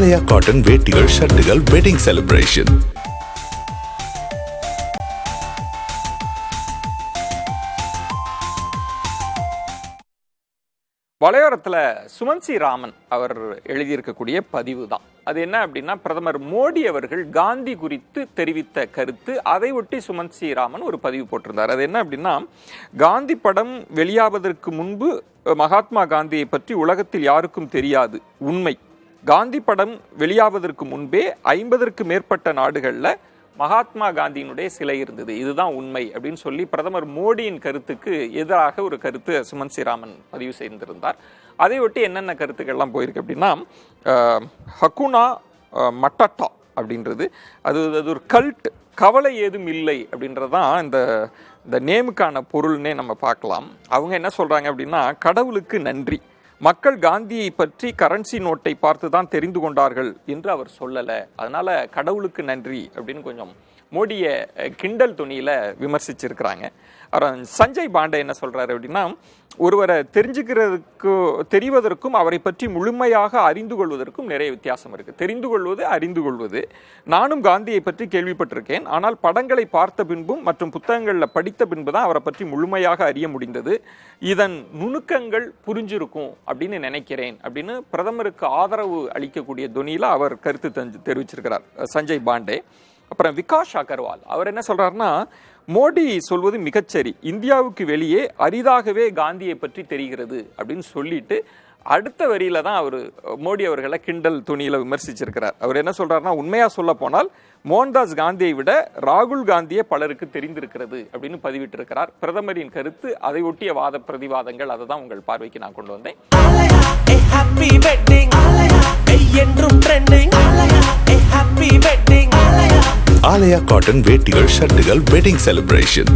ஆலயா cotton வேட்டிகள் ஷர்ட்டுகள் wedding celebration. வலையோரத்தில் சுமன் சி ராமன் அவர் எழுதியிருக்கக்கூடிய பதிவு தான் அது. என்ன அப்படின்னா, பிரதமர் மோடி அவர்கள் காந்தி குறித்து தெரிவித்த கருத்து, அதை ஒட்டி சுமன் சி ராமன் ஒரு பதிவு போட்டிருந்தார். அது என்ன அப்படின்னா, காந்தி படம் வெளியாவதற்கு முன்பு மகாத்மா காந்தியை பற்றி உலகத்தில் யாருக்கும் தெரியாது, உண்மை. காந்தி படம் வெளியாவதற்கு முன்பே 50க்கும் மேற்பட்ட நாடுகளில் மகாத்மா காந்தியினுடைய சிலை இருந்தது, இதுதான் உண்மை அப்படின்னு சொல்லி பிரதமர் மோடியின் கருத்துக்கு எதிராக ஒரு கருத்து சுமன் சி ராமன் பதிவு செய்திருந்தார். அதை ஒட்டி என்னென்ன கருத்துக்கள்லாம் போயிருக்கு அப்படின்னா, ஹக்குனா மட்டட்டா அப்படின்றது அது ஒரு கல்ட், கவலை ஏதும் இல்லை அப்படின்றதான் இந்த நேமுக்கான பொருள்னே நம்ம பார்க்கலாம். அவங்க என்ன சொல்றாங்க அப்படின்னா, கடவுளுக்கு நன்றி, மக்கள் காந்தியை பற்றி கரன்சி நோட்டை பார்த்து தான் தெரிந்து கொண்டார்கள் என்று அவர் சொல்லலை, அதனால கடவுளுக்கு நன்றி அப்படின்னு கொஞ்சம் மோடியை கிண்டல் துணியில விமர்சிச்சிருக்கிறாங்க. அப்புறம் சஞ்சய் பாண்டே என்ன சொல்றாரு அப்படின்னா, ஒருவரை தெரிவதற்கும் அவரை பற்றி முழுமையாக அறிந்து கொள்வதற்கும் நிறைய வித்தியாசம் இருக்கு. தெரிந்து கொள்வது, அறிந்து கொள்வது. நானும் காந்தியை பற்றி கேள்விப்பட்டிருக்கேன், ஆனால் படங்களை பார்த்த பின்பும் மற்றும் புத்தகங்களில் படித்த பின்பு தான் அவரை பற்றி முழுமையாக அறிய முடிந்தது. இதன் நுணுக்கங்கள் புரிஞ்சிருக்கும் அப்படின்னு நினைக்கிறேன் அப்படின்னு பிரதமருக்கு ஆதரவு அளிக்கக்கூடிய துணியில அவர் கருத்து தெரிவிச்சிருக்கிறார் சஞ்சய் பாண்டே. அப்புறம் விகாஷ் அகர்வால் அவர் என்ன சொல்றாருன்னா, மோடி சொல்வது மிகச்சரி, இந்தியாவுக்கு வெளியே அரிதாகவே காந்தியை பற்றி தெரிகிறது அப்படின்னு சொல்லிட்டு அடுத்த வரியில தான் அவர் மோடி அவர்களை கிண்டல் துணியில விமர்சிச்சிருக்கிறார். அவர் என்ன சொல்றாருன்னா, உண்மையா சொல்ல போனால் மோகன்தாஸ் காந்தியை விட ராகுல் காந்தியை பலருக்கு தெரிந்திருக்கிறது அப்படின்னு பதிவிட்டிருக்கிறார். பிரதமரின் கருத்து, அதை ஒட்டிய வாத பிரதிவாதங்கள், அதை தான் உங்கள் பார்வைக்கு நான் கொண்டு வந்தேன். ஆலயா காட்டன் வேட்டிகள் ஷர்ட்டுகள் வெட்டிங் செலிப்ரேஷன்.